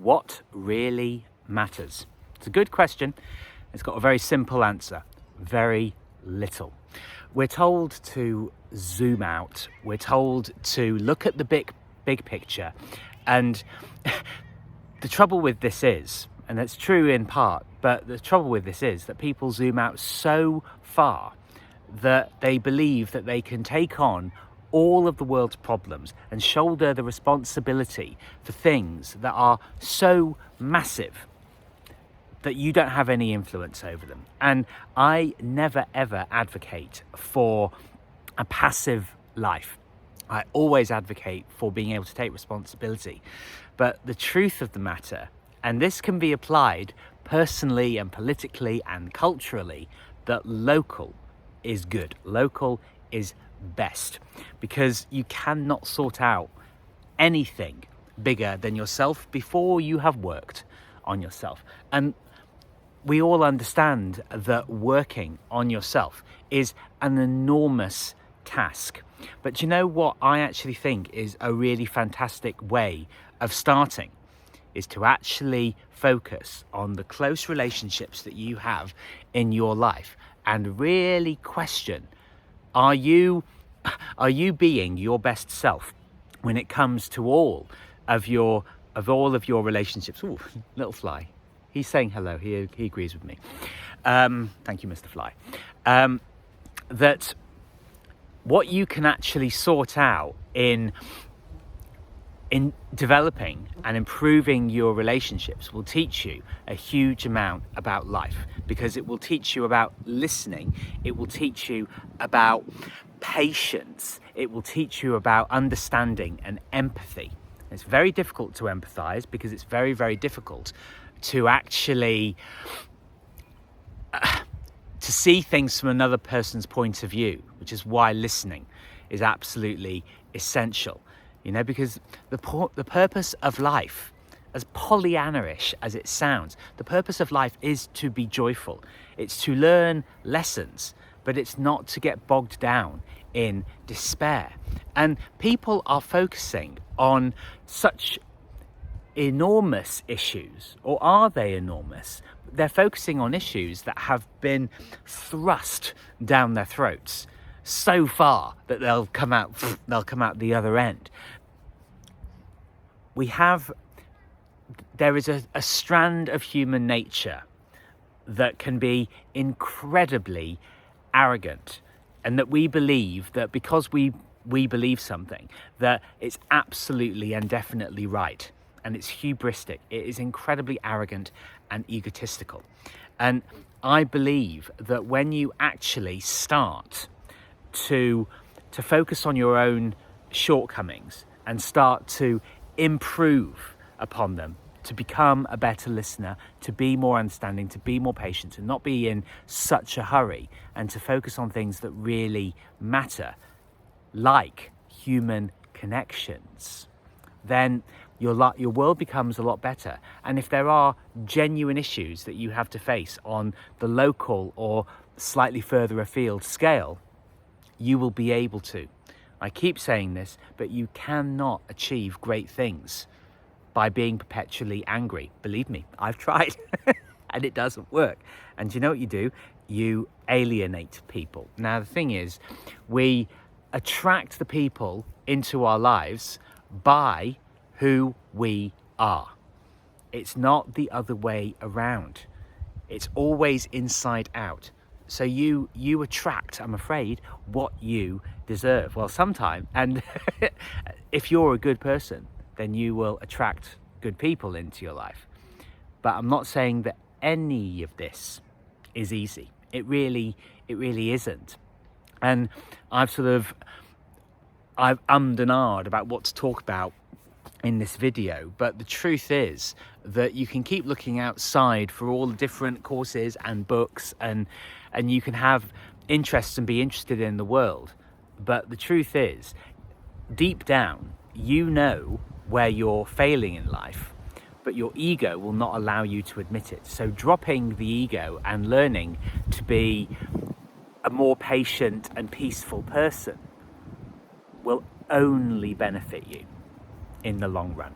What really matters? It's a good question. It's got a very simple answer. Very little. We're told to zoom out. We're told to look at the big picture. And the trouble with this is, and it's true in part, but the trouble with this is that people zoom out so far that they believe that they can take on all of the world's problems and shoulder the responsibility for things that are so massive that you don't have any influence over them. And I never ever advocate for a passive life. I always advocate for being able to take responsibility. But the truth of the matter, and this can be applied personally and politically and culturally, that local is good. Local is best, because you cannot sort out anything bigger than yourself before you have worked on yourself. And we all understand that working on yourself is an enormous task. But you know what I actually think is a really fantastic way of starting is to actually focus on the close relationships that you have in your life and really question, are you being your best self when it comes to all of your relationships? Ooh, little fly. He's saying hello. He agrees with me. Thank you, Mr. Fly. That what you can actually sort out in developing and improving your relationships will teach you a huge amount about life, because it will teach you about listening. It will teach you about patience. It will teach you about understanding and empathy. It's very difficult to empathize because it's very, very difficult to actually to see things from another person's point of view, which is why listening is absolutely essential. You know, because the purpose of life, as Pollyanna-ish as it sounds, the purpose of life is to be joyful. It's to learn lessons, but it's not to get bogged down in despair. And people are focusing on such enormous issues, or are they enormous? They're focusing on issues that have been thrust down their throats so far that they'll come out the other end. There is a strand of human nature that can be incredibly arrogant, and that we believe that because we believe something, that it's absolutely and definitely right. And it's hubristic. It is incredibly arrogant and egotistical. And I believe that when you actually start to focus on your own shortcomings and start to improve upon them, to become a better listener, to be more understanding, to be more patient, and not be in such a hurry, and to focus on things that really matter, like human connections, then your world becomes a lot better. And if there are genuine issues that you have to face on the local or slightly further afield scale, you will be able to. I keep saying this, but you cannot achieve great things by being perpetually angry. Believe me, I've tried and it doesn't work. And you know what you do? You alienate people. Now, the thing is, we attract the people into our lives by who we are. It's not the other way around. It's always inside out. So you attract, I'm afraid, what you deserve. Well, sometimes, and if you're a good person, then you will attract good people into your life. But I'm not saying that any of this is easy. It really isn't. And I've ummed and ahed about what to talk about in this video, but the truth is that you can keep looking outside for all the different courses and books, and you can have interests and be interested in the world, but the truth is, deep down, you know where you're failing in life, but your ego will not allow you to admit it. So dropping the ego and learning to be a more patient and peaceful person will only benefit you in the long run.